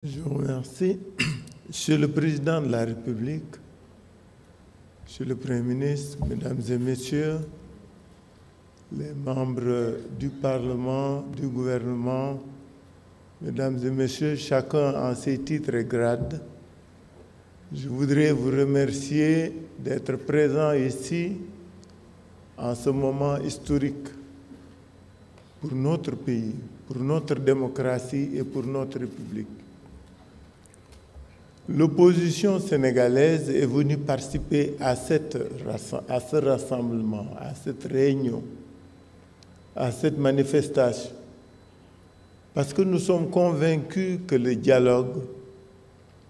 Je vous remercie. Monsieur le Président de la République, Monsieur le Premier ministre, Mesdames et Messieurs, les membres du Parlement, du gouvernement, Mesdames et Messieurs, chacun en ses titres et grades, je voudrais vous remercier d'être présents ici en ce moment historique pour notre pays, pour notre démocratie et pour notre République. L'opposition sénégalaise est venue participer à ce rassemblement, à cette réunion, à cette manifestation, parce que nous sommes convaincus que le dialogue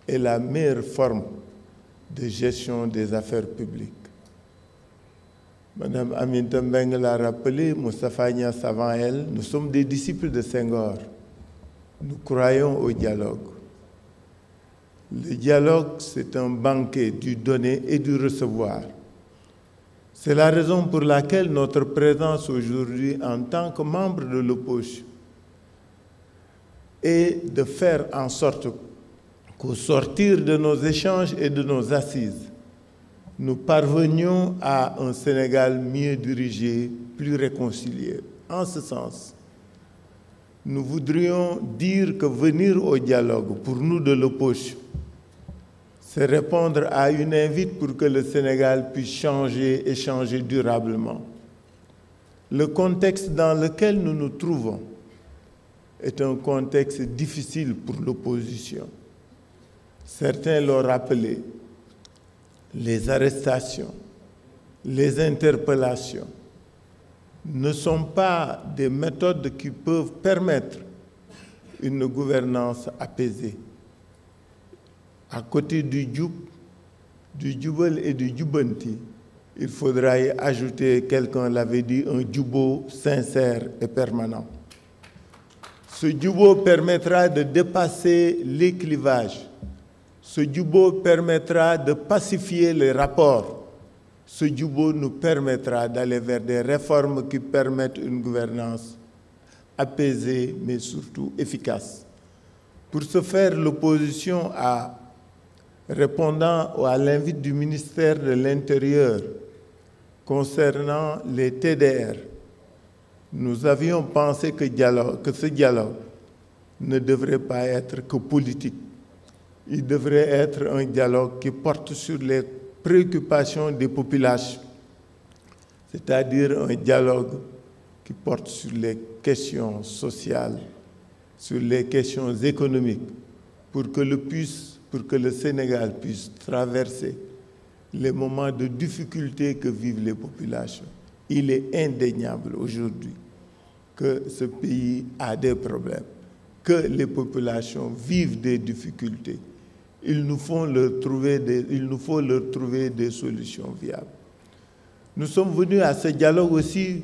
est la meilleure forme de gestion des affaires publiques. Madame Aminata Mbengue l'a rappelé, Moustapha Niasse avant elle, nous sommes des disciples de Senghor. Nous croyons au dialogue. Le dialogue, c'est un banquet du donner et du recevoir. C'est la raison pour laquelle notre présence aujourd'hui en tant que membre de l'opposition est de faire en sorte qu'au sortir de nos échanges et de nos assises, nous parvenions à un Sénégal mieux dirigé, plus réconcilié. En ce sens, nous voudrions dire que venir au dialogue, pour nous de l'opposition, c'est répondre à une invite pour que le Sénégal puisse changer et changer durablement. Le contexte dans lequel nous nous trouvons est un contexte difficile pour l'opposition. Certains l'ont rappelé, les arrestations, les interpellations ne sont pas des méthodes qui peuvent permettre une gouvernance apaisée. À côté du djoubel et du djoubanti, il faudra y ajouter, quelqu'un l'avait dit, un djoubo sincère et permanent. Ce djoubo permettra de dépasser les clivages. Ce djoubo permettra de pacifier les rapports. Ce djoubo nous permettra d'aller vers des réformes qui permettent une gouvernance apaisée, mais surtout efficace. Pour ce faire, l'opposition répondant à l'invite du ministère de l'Intérieur concernant les TDR, nous avions pensé que ce dialogue ne devrait pas être que politique. Il devrait être un dialogue qui porte sur les préoccupations des populations, c'est-à-dire un dialogue qui porte sur les questions sociales, sur les questions économiques, pour que le Sénégal puisse traverser les moments de difficulté que vivent les populations. Il est indéniable aujourd'hui que ce pays a des problèmes, que les populations vivent des difficultés. Il nous faut leur trouver des solutions viables. Nous sommes venus à ce dialogue aussi,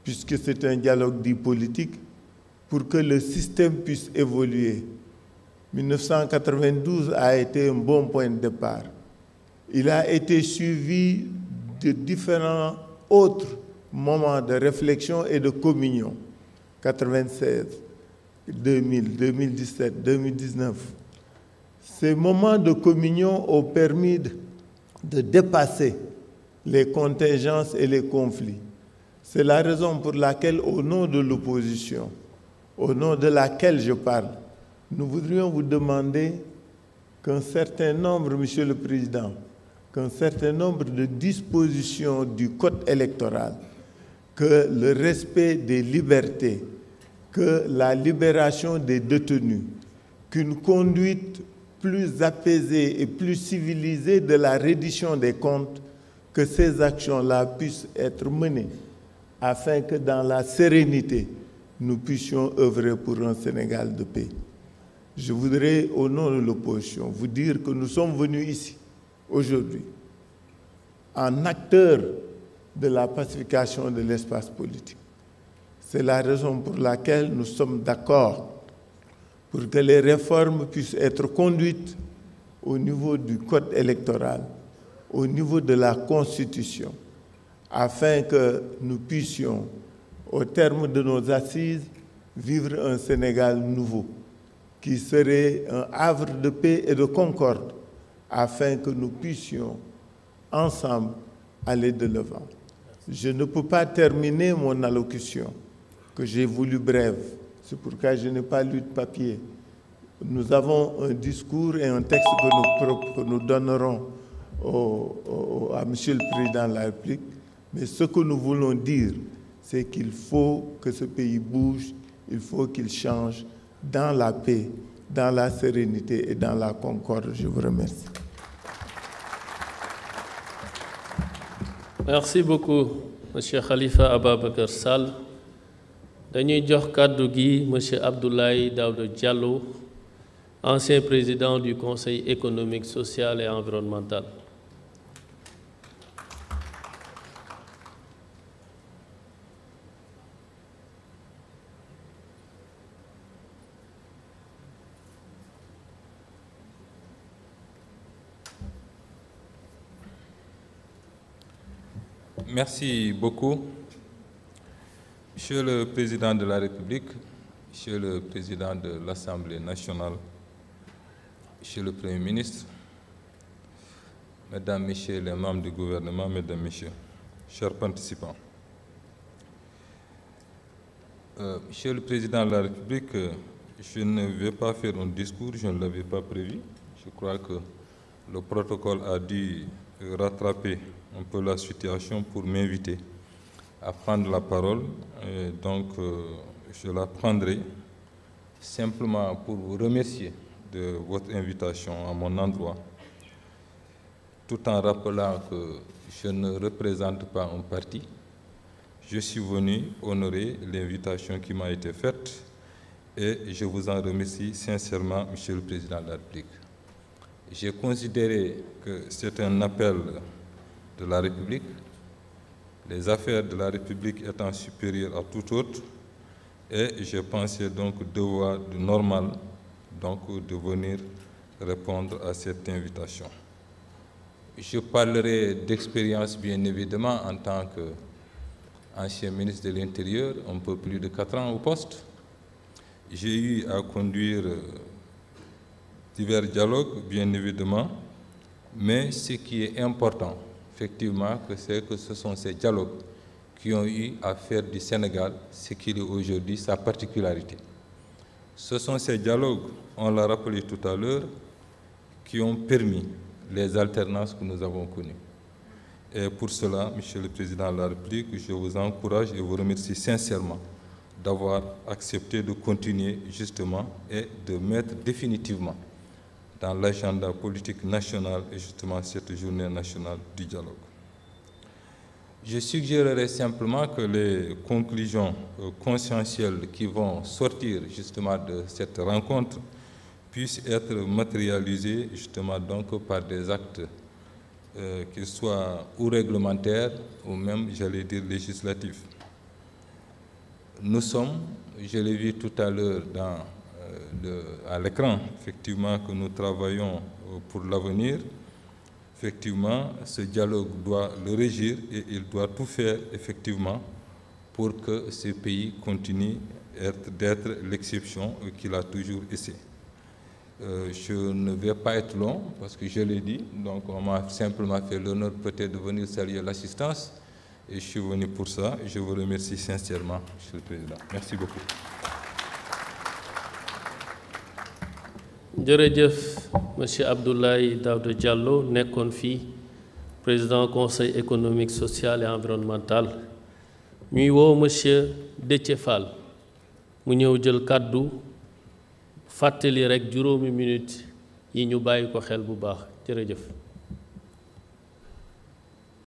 puisque c'est un dialogue dit politique, pour que le système puisse évoluer. 1992 a été un bon point de départ. Il a été suivi de différents autres moments de réflexion et de communion. 96, 2000, 2017, 2019. Ces moments de communion ont permis de dépasser les contingences et les conflits. C'est la raison pour laquelle, au nom de l'opposition, au nom de laquelle je parle, nous voudrions vous demander qu'un certain nombre, Monsieur le Président, qu'un certain nombre de dispositions du Code électoral, que le respect des libertés, que la libération des détenus, qu'une conduite plus apaisée et plus civilisée de la reddition des comptes, que ces actions-là puissent être menées afin que dans la sérénité, nous puissions œuvrer pour un Sénégal de paix. Je voudrais, au nom de l'opposition, vous dire que nous sommes venus ici, aujourd'hui, en acteurs de la pacification de l'espace politique. C'est la raison pour laquelle nous sommes d'accord pour que les réformes puissent être conduites au niveau du code électoral, au niveau de la Constitution, afin que nous puissions, au terme de nos assises, vivre un Sénégal nouveau. qui serait un havre de paix et de concorde afin que nous puissions ensemble aller de l'avant. Je ne peux pas terminer mon allocution, que j'ai voulu brève. C'est pourquoi je n'ai pas lu de papier. Nous avons un discours et un texte que nous donnerons à M. le Président de la République. Mais ce que nous voulons dire, c'est qu'il faut que ce pays bouge, il faut qu'il change dans la paix, dans la sérénité et dans la concorde. Je vous remercie. Merci beaucoup, M. Khalifa Ababacar Sall. Dañuy jox kàddu gi M. Abdoulaye Daouda Diallo, ancien président du Conseil économique, social et environnemental. Merci beaucoup. Monsieur le Président de la République, Monsieur le Président de l'Assemblée nationale, Monsieur le Premier ministre, Mesdames, Messieurs les membres du gouvernement, Mesdames, Messieurs, chers participants. Monsieur le Président de la République, je ne vais pas faire un discours, je ne l'avais pas prévu. Je crois que le protocole a dû rattraper un peu la situation pour m'inviter à prendre la parole. Et donc, je la prendrai simplement pour vous remercier de votre invitation à mon endroit, tout en rappelant que je ne représente pas un parti. Je suis venu honorer l'invitation qui m'a été faite et je vous en remercie sincèrement, Monsieur le Président de la République. J'ai considéré que c'est un appel de la République, les affaires de la République étant supérieures à tout autre, et je pensais donc devoir de normal donc de venir répondre à cette invitation. Je parlerai d'expérience bien évidemment en tant qu'ancien ministre de l'Intérieur, un peu plus de 4 ans au poste. J'ai eu à conduire divers dialogues bien évidemment, mais ce qui est important, effectivement, c'est que ce sont ces dialogues qui ont eu à faire du Sénégal ce qu'il est aujourd'hui, sa particularité. Ce sont ces dialogues, on l'a rappelé tout à l'heure, qui ont permis les alternances que nous avons connues. Et pour cela, Monsieur le Président de la République, je vous encourage et vous remercie sincèrement d'avoir accepté de continuer justement et de mettre définitivement dans l'agenda politique national et justement cette journée nationale du dialogue. Je suggérerais simplement que les conclusions conscientielles qui vont sortir justement de cette rencontre puissent être matérialisées justement donc par des actes qu'ils soient ou réglementaires ou même, j'allais dire, législatifs. Nous sommes, je l'ai vu tout à l'heure à l'écran, effectivement, que nous travaillons pour l'avenir. Effectivement, ce dialogue doit le régir et il doit tout faire, effectivement, pour que ce pays continue d'être l'exception qu'il a toujours essayé. Je ne vais pas être long, parce que je l'ai dit, donc on m'a simplement fait l'honneur peut-être de venir saluer l'assistance, et je suis venu pour ça, et je vous remercie sincèrement, Monsieur le Président. Merci beaucoup. Jërëjëf Monsieur Abdoulaye Daouda Diallo nekkoon fii président conseil économique social et environnemental ñuy woo Monsieur Déthié Fall mu ñëw jël kàddu fàttali rek juróomi minute yi ñu bàyyi ko xel bu baax jërëjëf.